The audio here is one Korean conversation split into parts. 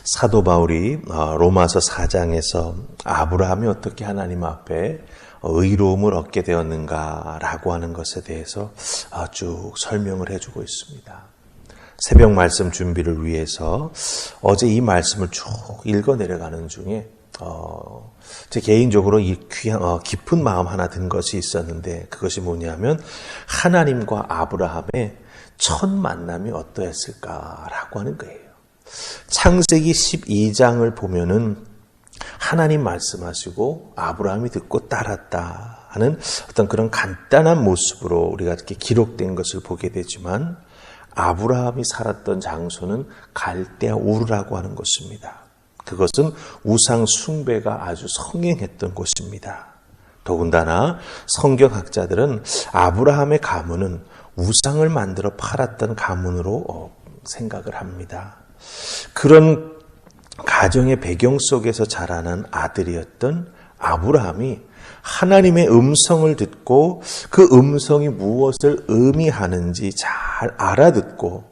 사도 바울이 로마서 4장에서 아브라함이 어떻게 하나님 앞에 의로움을 얻게 되었는가라고 하는 것에 대해서 쭉 설명을 해주고 있습니다. 새벽 말씀 준비를 위해서 어제 이 말씀을 쭉 읽어 내려가는 중에 제 개인적으로 이 깊은 마음 하나 든 것이 있었는데, 그것이 뭐냐면 하나님과 아브라함의 첫 만남이 어떠했을까라고 하는 거예요. 창세기 12장을 보면은 하나님 말씀하시고 아브라함이 듣고 따랐다 하는 어떤 그런 간단한 모습으로 우리가 이렇게 기록된 것을 보게 되지만, 아브라함이 살았던 장소는 갈대아 우르라고 하는 곳입니다. 그것은 우상 숭배가 아주 성행했던 곳입니다. 더군다나 성경학자들은 아브라함의 가문은 우상을 만들어 팔았던 가문으로 생각을 합니다. 그런 가정의 배경 속에서 자라난 아들이었던 아브라함이 하나님의 음성을 듣고 그 음성이 무엇을 의미하는지 잘 알아듣고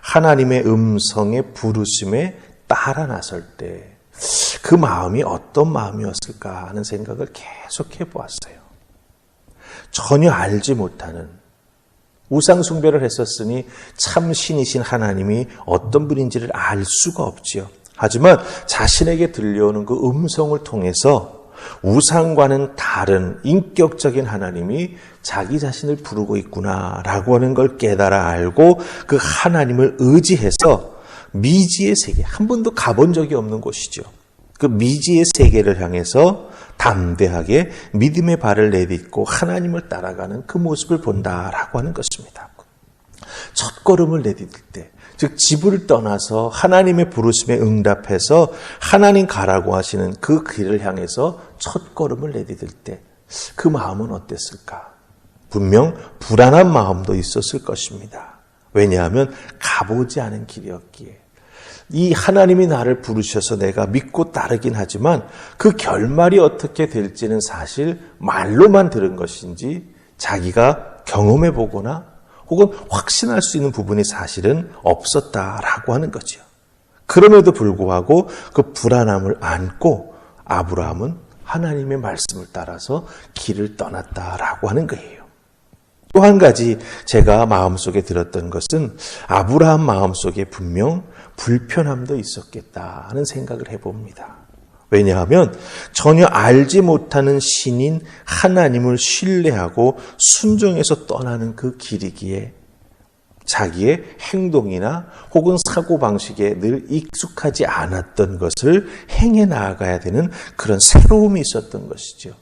하나님의 음성의 부르심에 따라 나설 때 그 마음이 어떤 마음이었을까 하는 생각을 계속 해보았어요. 전혀 알지 못하는, 우상 숭배를 했었으니 참 신이신 하나님이 어떤 분인지를 알 수가 없지요. 하지만 자신에게 들려오는 그 음성을 통해서 우상과는 다른 인격적인 하나님이 자기 자신을 부르고 있구나라고 하는 걸 깨달아 알고 그 하나님을 의지해서 미지의 세계, 한 번도 가본 적이 없는 곳이죠. 그 미지의 세계를 향해서 담대하게 믿음의 발을 내딛고 하나님을 따라가는 그 모습을 본다라고 하는 것입니다. 첫 걸음을 내딛을 때, 즉 집을 떠나서 하나님의 부르심에 응답해서 하나님 가라고 하시는 그 길을 향해서 첫 걸음을 내딛을 때 그 마음은 어땠을까? 분명 불안한 마음도 있었을 것입니다. 왜냐하면 가보지 않은 길이었기에. 이 하나님이 나를 부르셔서 내가 믿고 따르긴 하지만 그 결말이 어떻게 될지는 사실 말로만 들은 것인지 자기가 경험해 보거나 혹은 확신할 수 있는 부분이 사실은 없었다라고 하는 거죠. 그럼에도 불구하고 그 불안함을 안고 아브라함은 하나님의 말씀을 따라서 길을 떠났다라고 하는 거예요. 또 한 가지 제가 마음속에 들었던 것은 아브라함 마음속에 분명 불편함도 있었겠다 하는 생각을 해봅니다. 왜냐하면 전혀 알지 못하는 신인 하나님을 신뢰하고 순종해서 떠나는 그 길이기에 자기의 행동이나 혹은 사고방식에 늘 익숙하지 않았던 것을 행해 나아가야 되는 그런 새로움이 있었던 것이죠.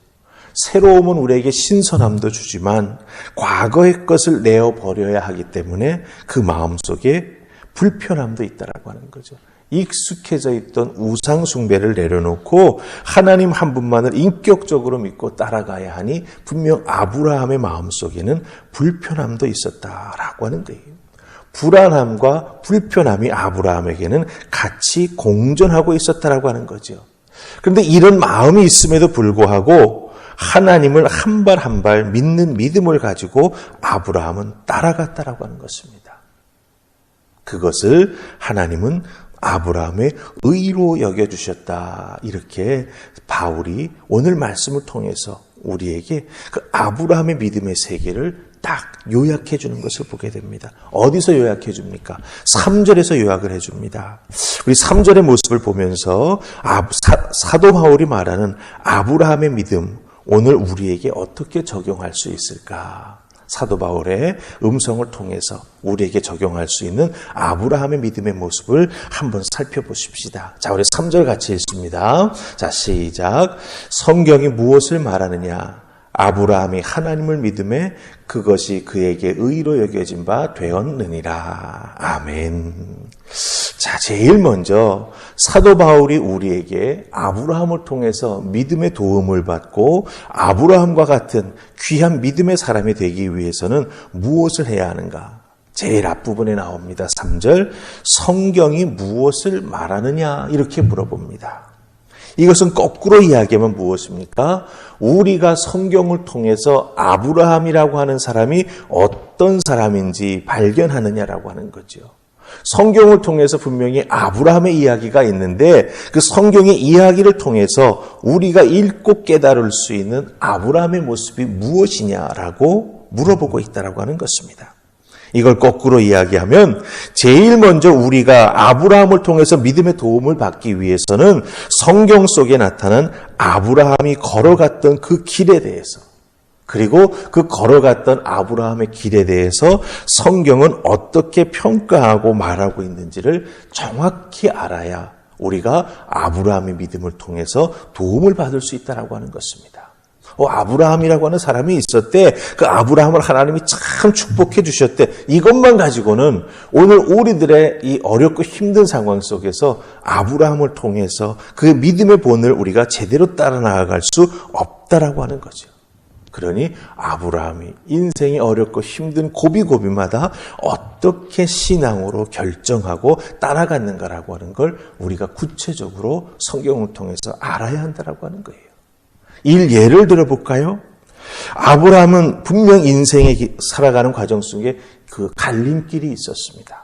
새로움은 우리에게 신선함도 주지만 과거의 것을 내어버려야 하기 때문에 그 마음속에 불편함도 있다라고 하는 거죠. 익숙해져 있던 우상 숭배를 내려놓고 하나님 한 분만을 인격적으로 믿고 따라가야 하니 분명 아브라함의 마음속에는 불편함도 있었다라고 하는 거예요. 불안함과 불편함이 아브라함에게는 같이 공존하고 있었다라고 하는 거죠. 그런데 이런 마음이 있음에도 불구하고 하나님을 한 발 한 발 믿는 믿음을 가지고 아브라함은 따라갔다라고 하는 것입니다. 그것을 하나님은 아브라함의 의로 여겨주셨다. 이렇게 바울이 오늘 말씀을 통해서 우리에게 그 아브라함의 믿음의 세계를 딱 요약해 주는 것을 보게 됩니다. 어디서 요약해 줍니까? 3절에서 요약을 해 줍니다. 우리 3절의 모습을 보면서 사도 바울이 말하는 아브라함의 믿음, 오늘 우리에게 어떻게 적용할 수 있을까? 사도 바울의 음성을 통해서 우리에게 적용할 수 있는 아브라함의 믿음의 모습을 한번 살펴보십시다. 자, 우리 3절 같이 읽습니다. 자, 시작. 성경이 무엇을 말하느냐? 아브라함이 하나님을 믿음에 그것이 그에게 의로 여겨진 바 되었느니라. 아멘. 자, 제일 먼저 사도 바울이 우리에게 아브라함을 통해서 믿음의 도움을 받고 아브라함과 같은 귀한 믿음의 사람이 되기 위해서는 무엇을 해야 하는가? 제일 앞부분에 나옵니다. 3절. 성경이 무엇을 말하느냐? 이렇게 물어봅니다. 이것은 거꾸로 이야기하면 무엇입니까? 우리가 성경을 통해서 아브라함이라고 하는 사람이 어떤 사람인지 발견하느냐라고 하는 거죠. 성경을 통해서 분명히 아브라함의 이야기가 있는데 그 성경의 이야기를 통해서 우리가 읽고 깨달을 수 있는 아브라함의 모습이 무엇이냐라고 물어보고 있다라고 하는 것입니다. 이걸 거꾸로 이야기하면 제일 먼저 우리가 아브라함을 통해서 믿음의 도움을 받기 위해서는 성경 속에 나타난 아브라함이 걸어갔던 그 길에 대해서, 그리고 그 걸어갔던 아브라함의 길에 대해서 성경은 어떻게 평가하고 말하고 있는지를 정확히 알아야 우리가 아브라함의 믿음을 통해서 도움을 받을 수 있다라고 하는 것입니다. 아브라함이라고 하는 사람이 있었대. 그 아브라함을 하나님이 참 축복해 주셨대. 이것만 가지고는 오늘 우리들의 이 어렵고 힘든 상황 속에서 아브라함을 통해서 그 믿음의 본을 우리가 제대로 따라 나아갈 수 없다라고 하는 거죠. 그러니 아브라함이 인생이 어렵고 힘든 고비고비마다 어떻게 신앙으로 결정하고 따라갔는가라고 하는 걸 우리가 구체적으로 성경을 통해서 알아야 한다라고 하는 거예요. 예를 들어볼까요? 아브라함은 분명 인생에 살아가는 과정 속에 그 갈림길이 있었습니다.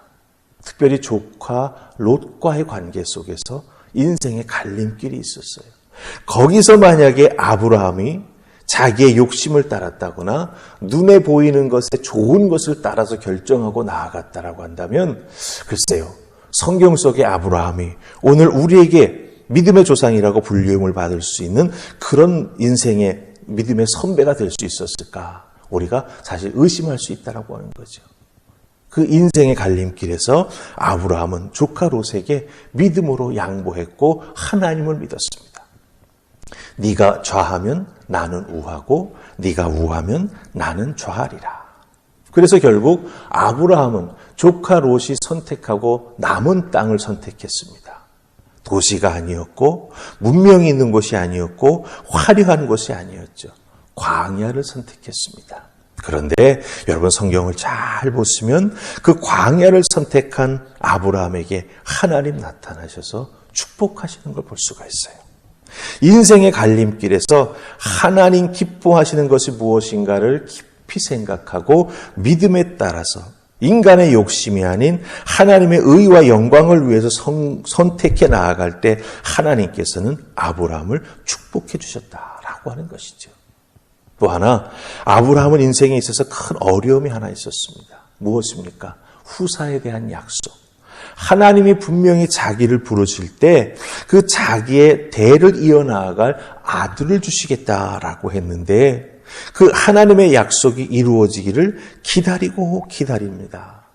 특별히 조카 롯과의 관계 속에서 인생의 갈림길이 있었어요. 거기서 만약에 아브라함이 자기의 욕심을 따랐다거나 눈에 보이는 것에 좋은 것을 따라서 결정하고 나아갔다라고 한다면 글쎄요, 성경 속의 아브라함이 오늘 우리에게 믿음의 조상이라고 불림을 받을 수 있는 그런 인생의 믿음의 선배가 될 수 있었을까? 우리가 사실 의심할 수 있다라고 하는 거죠. 그 인생의 갈림길에서 아브라함은 조카 롯에게 믿음으로 양보했고 하나님을 믿었습니다. 네가 좌하면 나는 우하고 네가 우하면 나는 좌하리라. 그래서 결국 아브라함은 조카 롯이 선택하고 남은 땅을 선택했습니다. 도시가 아니었고 문명이 있는 곳이 아니었고 화려한 곳이 아니었죠. 광야를 선택했습니다. 그런데 여러분 성경을 잘 보시면 그 광야를 선택한 아브라함에게 하나님 나타나셔서 축복하시는 걸 볼 수가 있어요. 인생의 갈림길에서 하나님 기뻐하시는 것이 무엇인가를 깊이 생각하고 믿음에 따라서 인간의 욕심이 아닌 하나님의 의와 영광을 위해서 선택해 나아갈 때 하나님께서는 아브라함을 축복해 주셨다라고 하는 것이죠. 또 하나, 아브라함은 인생에 있어서 큰 어려움이 하나 있었습니다. 무엇입니까? 후사에 대한 약속. 하나님이 분명히 자기를 부르실 때 그 자기의 대를 이어나아갈 아들을 주시겠다라고 했는데 그 하나님의 약속이 이루어지기를 기다리고 기다립니다.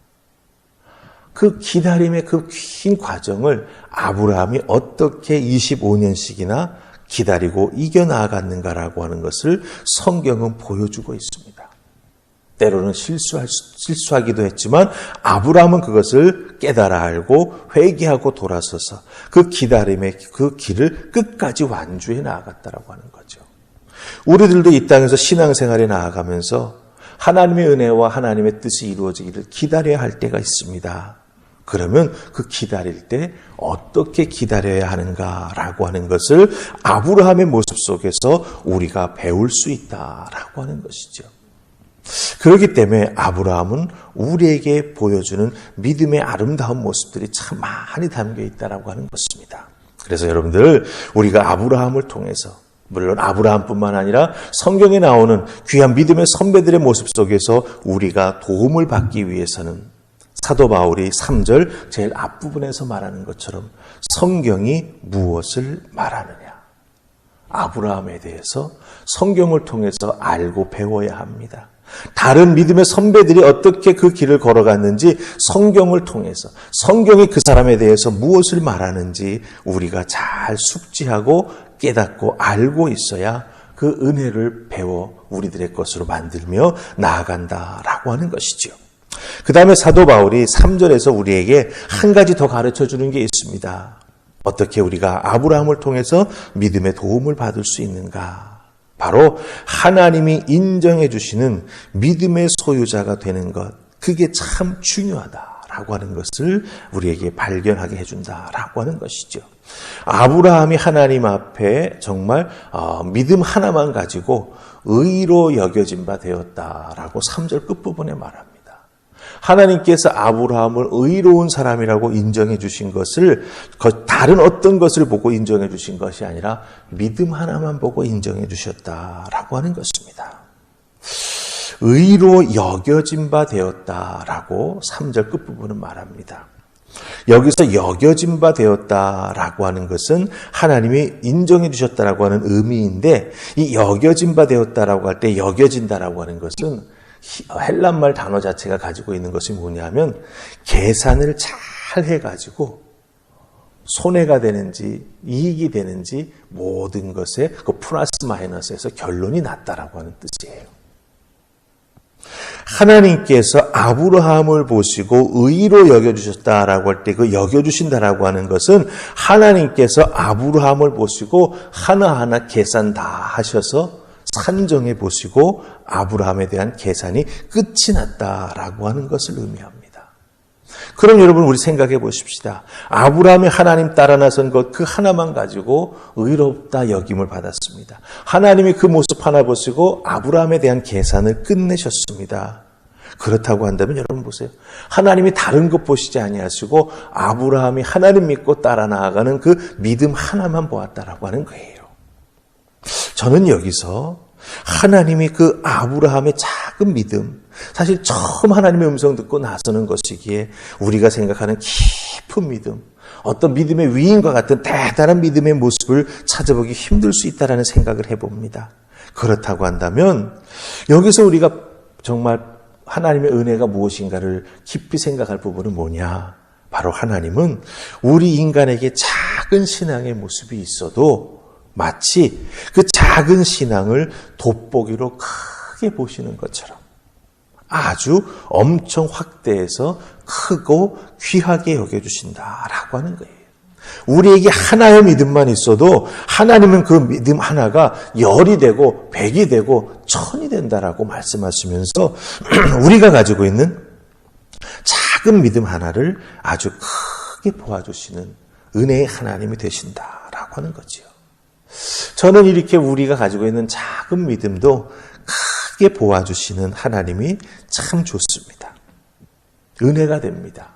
그 기다림의 그 긴 과정을 아브라함이 어떻게 25년씩이나 기다리고 이겨나갔는가라고 하는 것을 성경은 보여주고 있습니다. 때로는 실수하기도 했지만 아브라함은 그것을 깨달아 알고 회개하고 돌아서서 그 기다림의 그 길을 끝까지 완주해 나아갔다라고 하는 거죠. 우리들도 이 땅에서 신앙생활에 나아가면서 하나님의 은혜와 하나님의 뜻이 이루어지기를 기다려야 할 때가 있습니다. 그러면 그 기다릴 때 어떻게 기다려야 하는가라고 하는 것을 아브라함의 모습 속에서 우리가 배울 수 있다라고 하는 것이죠. 그렇기 때문에 아브라함은 우리에게 보여주는 믿음의 아름다운 모습들이 참 많이 담겨 있다라고 하는 것입니다. 그래서 여러분들 우리가 아브라함을 통해서 물론 아브라함뿐만 아니라 성경에 나오는 귀한 믿음의 선배들의 모습 속에서 우리가 도움을 받기 위해서는 사도 바울이 3절 제일 앞부분에서 말하는 것처럼 성경이 무엇을 말하느냐. 아브라함에 대해서 성경을 통해서 알고 배워야 합니다. 다른 믿음의 선배들이 어떻게 그 길을 걸어갔는지 성경을 통해서 성경이 그 사람에 대해서 무엇을 말하는지 우리가 잘 숙지하고 깨닫고 알고 있어야 그 은혜를 배워 우리들의 것으로 만들며 나아간다라고 하는 것이죠. 그 다음에 사도 바울이 3절에서 우리에게 한 가지 더 가르쳐 주는 게 있습니다. 어떻게 우리가 아브라함을 통해서 믿음의 도움을 받을 수 있는가? 바로 하나님이 인정해 주시는 믿음의 소유자가 되는 것, 그게 참 중요하다라고 하는 것을 우리에게 발견하게 해준다라고 하는 것이죠. 아브라함이 하나님 앞에 정말 믿음 하나만 가지고 의로 여겨진 바 되었다라고 3절 끝부분에 말합니다. 하나님께서 아브라함을 의로운 사람이라고 인정해 주신 것을 다른 어떤 것을 보고 인정해 주신 것이 아니라 믿음 하나만 보고 인정해 주셨다라고 하는 것입니다. 의로 여겨진 바 되었다라고 3절 끝부분은 말합니다. 여기서 여겨진 바 되었다라고 하는 것은 하나님이 인정해 주셨다라고 하는 의미인데, 이 여겨진 바 되었다라고 할 때 여겨진다라고 하는 것은 헬란말 단어 자체가 가지고 있는 것이 뭐냐면 계산을 잘 해가지고 손해가 되는지 이익이 되는지 모든 것에 그 플러스 마이너스에서 결론이 났다라고 하는 뜻이에요. 하나님께서 아브라함을 보시고 의로 여겨주셨다라고 할 때 그 여겨주신다라고 하는 것은 하나님께서 아브라함을 보시고 하나하나 계산 다 하셔서 산정해 보시고 아브라함에 대한 계산이 끝이 났다라고 하는 것을 의미합니다. 그럼 여러분 우리 생각해 보십시다. 아브라함이 하나님 따라 나선 것 그 하나만 가지고 의롭다 여김을 받았습니다. 하나님이 그 모습 하나 보시고 아브라함에 대한 계산을 끝내셨습니다. 그렇다고 한다면 여러분 보세요. 하나님이 다른 것 보시지 아니하시고 아브라함이 하나님 믿고 따라 나아가는 그 믿음 하나만 보았다라고 하는 거예요. 저는 여기서 하나님이 그 아브라함의 작은 믿음, 사실 처음 하나님의 음성 듣고 나서는 것이기에 우리가 생각하는 깊은 믿음, 어떤 믿음의 위인과 같은 대단한 믿음의 모습을 찾아보기 힘들 수 있다는 생각을 해봅니다. 그렇다고 한다면 여기서 우리가 정말 하나님의 은혜가 무엇인가를 깊이 생각할 부분은 뭐냐? 바로 하나님은 우리 인간에게 작은 신앙의 모습이 있어도 마치 그 작은 신앙을 돋보기로 크게 보시는 것처럼 아주 엄청 확대해서 크고 귀하게 여겨주신다라고 하는 거예요. 우리에게 하나의 믿음만 있어도 하나님은 그 믿음 하나가 10이 되고 100이 되고 1000이 된다라고 말씀하시면서 우리가 가지고 있는 작은 믿음 하나를 아주 크게 보아주시는 은혜의 하나님이 되신다라고 하는 거지요. 저는 이렇게 우리가 가지고 있는 작은 믿음도 크게 보아주시는 하나님이 참 좋습니다. 은혜가 됩니다.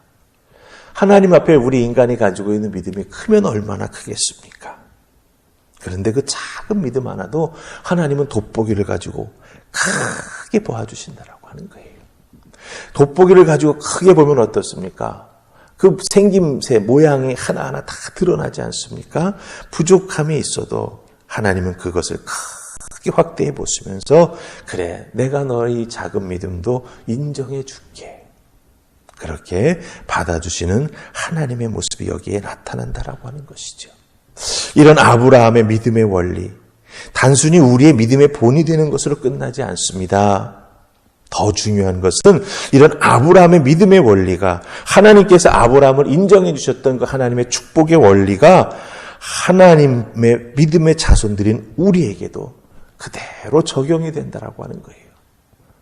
하나님 앞에 우리 인간이 가지고 있는 믿음이 크면 얼마나 크겠습니까? 그런데 그 작은 믿음 하나도 하나님은 돋보기를 가지고 크게 보아주신다라고 하는 거예요. 돋보기를 가지고 크게 보면 어떻습니까? 그 생김새, 모양이 하나하나 다 드러나지 않습니까? 부족함이 있어도 하나님은 그것을 크게 확대해 보시면서 그래, 내가 너의 작은 믿음도 인정해 줄게. 그렇게 받아주시는 하나님의 모습이 여기에 나타난다라고 하는 것이죠. 이런 아브라함의 믿음의 원리, 단순히 우리의 믿음의 본이 되는 것으로 끝나지 않습니다. 더 중요한 것은 이런 아브라함의 믿음의 원리가 하나님께서 아브라함을 인정해 주셨던 그 하나님의 축복의 원리가 하나님의 믿음의 자손들인 우리에게도 그대로 적용이 된다라고 하는 거예요.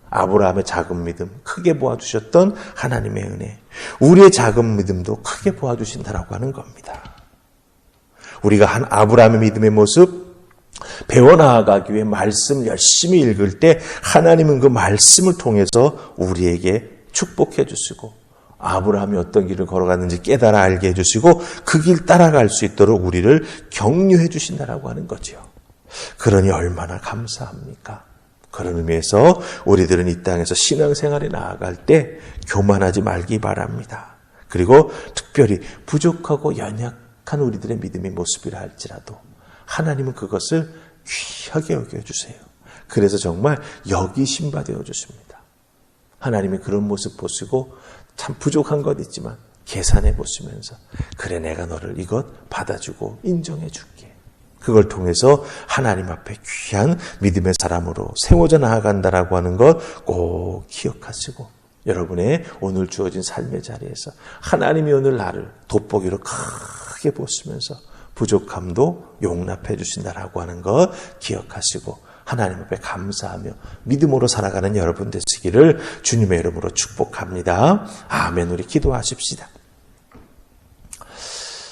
아브라함의 작은 믿음 크게 보아주셨던 하나님의 은혜, 우리의 작은 믿음도 크게 보아주신다라고 하는 겁니다. 우리가 한 아브라함의 믿음의 모습 배워나가기 위해 말씀 열심히 읽을 때 하나님은 그 말씀을 통해서 우리에게 축복해 주시고 아브라함이 어떤 길을 걸어갔는지 깨달아 알게 해주시고 그 길 따라갈 수 있도록 우리를 격려해 주신다라고 하는 거죠. 그러니 얼마나 감사합니까? 그런 의미에서 우리들은 이 땅에서 신앙생활에 나아갈 때 교만하지 말기 바랍니다. 그리고 특별히 부족하고 연약한 우리들의 믿음의 모습이라 할지라도 하나님은 그것을 귀하게 여겨주세요. 그래서 정말 여기신 바 되어주십니다. 하나님이 그런 모습 보시고 참 부족한 것 있지만 계산해 보시면서 그래, 내가 너를 이것 받아주고 인정해 줄게. 그걸 통해서 하나님 앞에 귀한 믿음의 사람으로 세워져 나아간다라고 하는 것 꼭 기억하시고 여러분의 오늘 주어진 삶의 자리에서 하나님이 오늘 나를 돋보기로 크게 보시면서 부족함도 용납해 주신다라고 하는 것 기억하시고 하나님 앞에 감사하며 믿음으로 살아가는 여러분 되시기를 주님의 이름으로 축복합니다. 아멘. 우리 기도하십시다.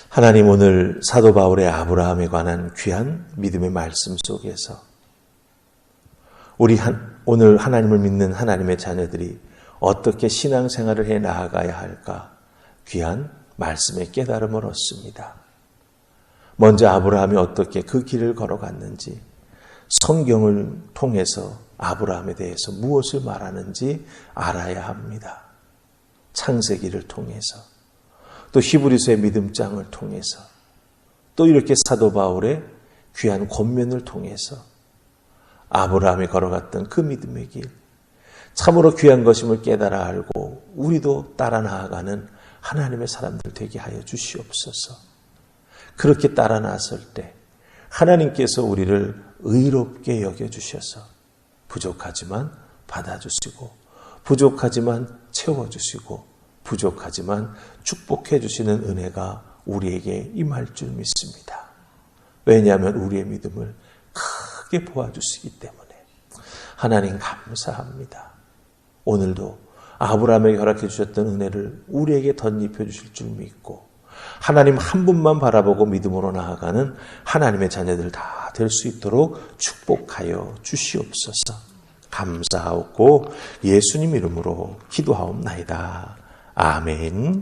하나님, 오늘 사도 바울의 아브라함에 관한 귀한 믿음의 말씀 속에서 우리 오늘 하나님을 믿는 하나님의 자녀들이 어떻게 신앙생활을 해 나아가야 할까 귀한 말씀의 깨달음을 얻습니다. 먼저 아브라함이 어떻게 그 길을 걸어갔는지, 성경을 통해서 아브라함에 대해서 무엇을 말하는지 알아야 합니다. 창세기를 통해서, 또 히브리서의 믿음장을 통해서, 또 이렇게 사도 바울의 귀한 권면을 통해서 아브라함이 걸어갔던 그 믿음의 길, 참으로 귀한 것임을 깨달아 알고 우리도 따라 나아가는 하나님의 사람들 되게 하여 주시옵소서. 그렇게 따라 나설 때 하나님께서 우리를 의롭게 여겨주셔서 부족하지만 받아주시고, 부족하지만 채워주시고, 부족하지만 축복해 주시는 은혜가 우리에게 임할 줄 믿습니다. 왜냐하면 우리의 믿음을 크게 보아주시기 때문에. 하나님 감사합니다. 오늘도 아브라함에게 허락해 주셨던 은혜를 우리에게 덧입혀 주실 줄 믿고, 하나님 한 분만 바라보고 믿음으로 나아가는 하나님의 자녀들 다 될 수 있도록 축복하여 주시옵소서. 감사하고 예수님 이름으로 기도하옵나이다. 아멘.